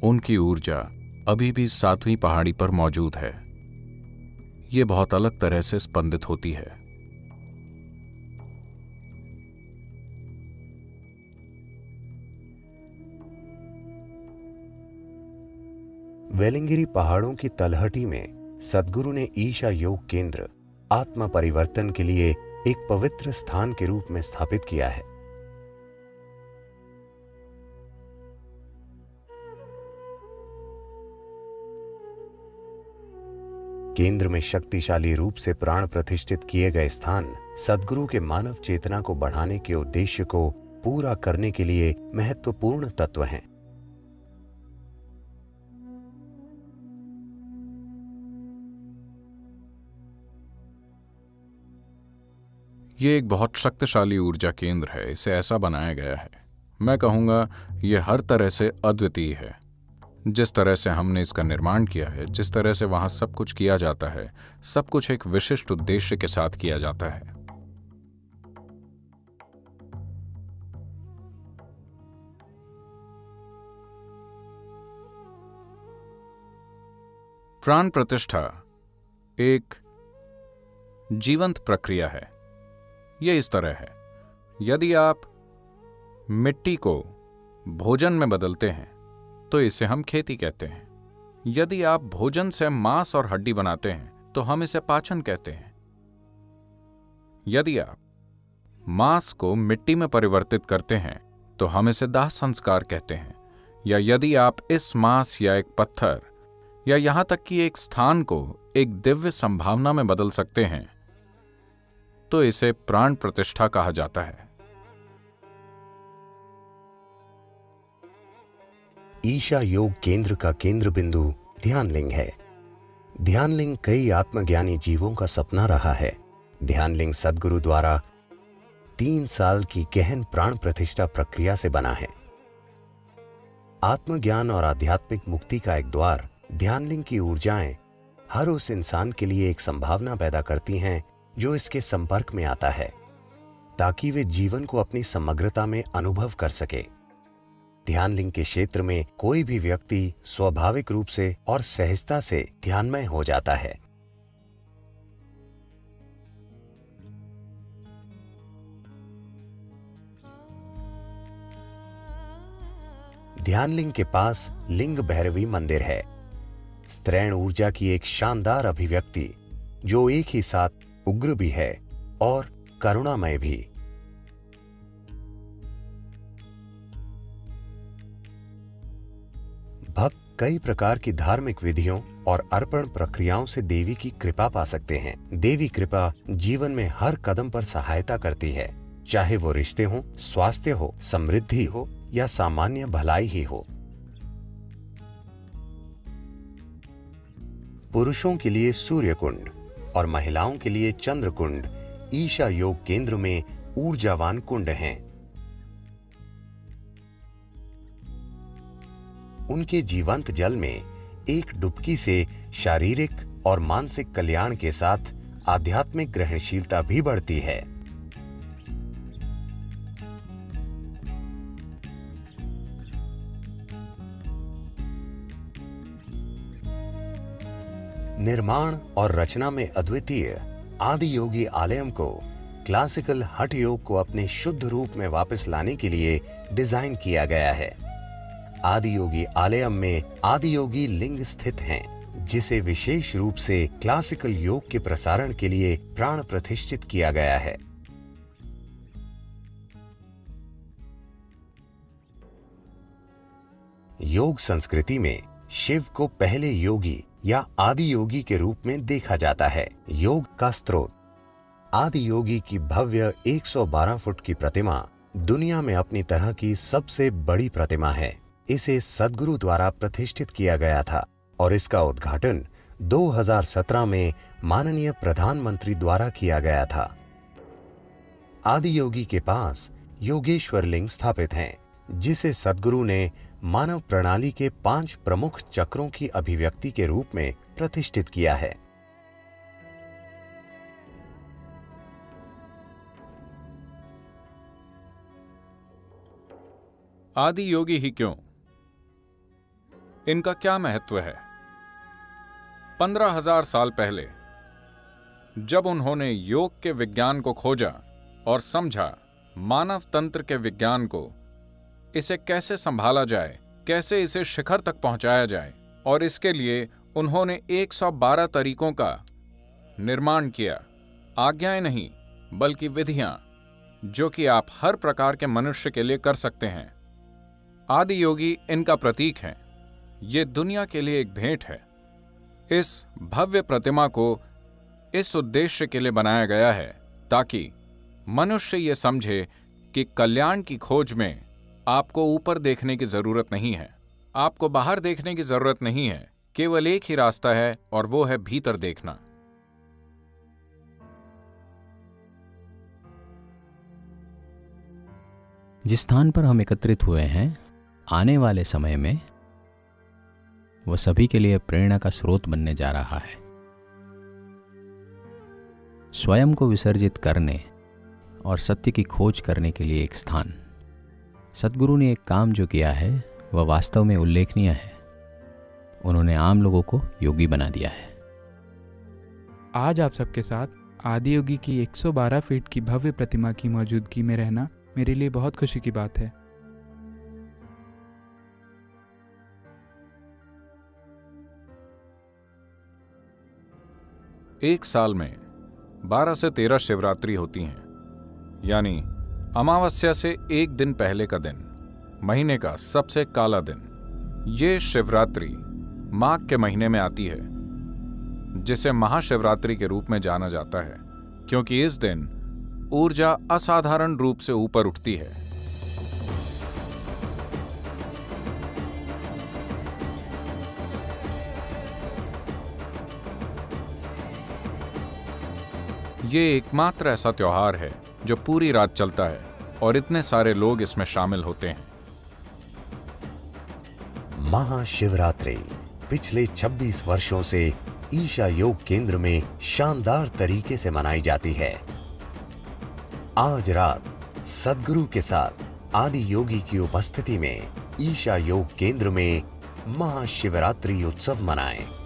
उनकी ऊर्जा अभी भी सातवीं पहाड़ी पर मौजूद है। ये बहुत अलग तरह से स्पंदित होती है। वेलिंगिरी पहाड़ों की तलहटी में सद्गुरु ने ईशा योग केंद्र आत्मा परिवर्तन के लिए एक पवित्र स्थान के रूप में स्थापित किया है। केंद्र में शक्तिशाली रूप से प्राण प्रतिष्ठित किए गए स्थान सद्गुरु के मानव चेतना को बढ़ाने के उद्देश्य को पूरा करने के लिए महत्वपूर्ण तत्व हैं। ये एक बहुत शक्तिशाली ऊर्जा केंद्र है। इसे ऐसा बनाया गया है, मैं कहूँगा ये हर तरह से अद्वितीय है। जिस तरह से हमने इसका निर्माण किया है, जिस तरह से वहाँ सब कुछ किया जाता है, सब कुछ एक विशिष्ट उद्देश्य के साथ किया जाता है। प्राण प्रतिष्ठा एक जीवंत प्रक्रिया है। यह इस तरह है, यदि आप मिट्टी को भोजन में बदलते हैं तो इसे हम खेती कहते हैं। यदि आप भोजन से मांस और हड्डी बनाते हैं तो हम इसे पाचन कहते हैं। यदि आप मांस को मिट्टी में परिवर्तित करते हैं तो हम इसे दाह संस्कार कहते हैं। या यदि आप इस मांस या एक पत्थर या यहां तक कि एक स्थान को एक दिव्य संभावना में बदल सकते हैं तो इसे प्राण प्रतिष्ठा कहा जाता है। ईशा योग केंद्र का केंद्र बिंदु ध्यानलिंग है। ध्यानलिंग कई आत्मज्ञानी जीवों का सपना रहा है। ध्यानलिंग सद्गुरु द्वारा 3 साल की गहन प्राण प्रतिष्ठा प्रक्रिया से बना है। आत्मज्ञान और आध्यात्मिक मुक्ति का एक द्वार। ध्यानलिंग की ऊर्जाएं हर उस इंसान के लिए एक संभावना पैदा करती हैं जो इसके संपर्क में आता है, ताकि वे जीवन को अपनी समग्रता में अनुभव कर सके। ध्यानलिंग के क्षेत्र में कोई भी व्यक्ति स्वाभाविक रूप से और सहजता से ध्यानमय हो जाता है। ध्यानलिंग के पास लिंग भैरवी मंदिर है, स्त्रैण ऊर्जा की एक शानदार अभिव्यक्ति जो एक ही साथ उग्र भी है और करुणामय भी। भक्त कई प्रकार की धार्मिक विधियों और अर्पण प्रक्रियाओं से देवी की कृपा पा सकते हैं। देवी कृपा जीवन में हर कदम पर सहायता करती है, चाहे वो रिश्ते हो, स्वास्थ्य हो, समृद्धि हो या सामान्य भलाई ही हो। पुरुषों के लिए सूर्य कुंड और महिलाओं के लिए चंद्र कुंड ईशा योग केंद्र में ऊर्जावान कुंड हैं। उनके जीवंत जल में एक डुबकी से शारीरिक और मानसिक कल्याण के साथ आध्यात्मिक ग्रहणशीलता भी बढ़ती है। निर्माण और रचना में अद्वितीय आदि योगी आलयम को क्लासिकल हठ योग को अपने शुद्ध रूप में वापस लाने के लिए डिजाइन किया गया है। आदि योगी आलयम में आदि योगी लिंग स्थित हैं, जिसे विशेष रूप से क्लासिकल योग के प्रसारण के लिए प्राण प्रतिष्ठित किया गया है। योग संस्कृति में शिव को पहले योगी या आदि योगी के रूप में देखा जाता है। योग का स्रोत आदि योगी की भव्य 112 फुट की प्रतिमा दुनिया में अपनी तरह की सबसे बड़ी प्रतिमा है। इसे सद्गुरु द्वारा प्रतिष्ठित किया गया था और इसका उद्घाटन 2017 में माननीय प्रधानमंत्री द्वारा किया गया था। आदि योगी के पास योगेश्वर लिंग स्थापित हैं, जिसे सद्गुरु ने मानव प्रणाली के 5 प्रमुख चक्रों की अभिव्यक्ति के रूप में प्रतिष्ठित किया है। आदि योगी ही क्यों? इनका क्या महत्व है? 15,000 साल पहले जब उन्होंने योग के विज्ञान को खोजा और समझा, मानव तंत्र के विज्ञान को, इसे कैसे संभाला जाए, कैसे इसे शिखर तक पहुंचाया जाए, और इसके लिए उन्होंने 112 तरीकों का निर्माण किया। आज्ञाएं नहीं बल्कि विधियां, जो कि आप हर प्रकार के मनुष्य के लिए कर सकते हैं। आदि योगी इनका प्रतीक हैं। ये दुनिया के लिए एक भेंट है। इस भव्य प्रतिमा को इस उद्देश्य के लिए बनाया गया है ताकि मनुष्य ये समझे कि कल्याण की खोज में आपको ऊपर देखने की जरूरत नहीं है, आपको बाहर देखने की जरूरत नहीं है। केवल एक ही रास्ता है और वो है भीतर देखना। जिस स्थान पर हम एकत्रित हुए हैं, आने वाले समय में वो सभी के लिए प्रेरणा का स्रोत बनने जा रहा है। स्वयं को विसर्जित करने और सत्य की खोज करने के लिए एक स्थान। सद्गुरु ने एक काम जो किया है वह वास्तव में उल्लेखनीय है। उन्होंने आम लोगों को योगी बना दिया है। आज आप सबके साथ आदि योगी की 112 फीट की भव्य प्रतिमा की मौजूदगी में रहना मेरे लिए बहुत खुशी की बात है। एक साल में 12 से 13 शिवरात्रि होती हैं, यानी अमावस्या से एक दिन पहले का दिन, महीने का सबसे काला दिन। ये शिवरात्रि माघ के महीने में आती है, जिसे महाशिवरात्रि के रूप में जाना जाता है, क्योंकि इस दिन ऊर्जा असाधारण रूप से ऊपर उठती है। ये एकमात्र ऐसा त्योहार है जो पूरी रात चलता है और इतने सारे लोग इसमें शामिल होते हैं। महाशिवरात्रि पिछले 26 वर्षों से ईशा योग केंद्र में शानदार तरीके से मनाई जाती है। आज रात सद्गुरु के साथ आदि योगी की उपस्थिति में ईशा योग केंद्र में महाशिवरात्रि उत्सव मनाएं।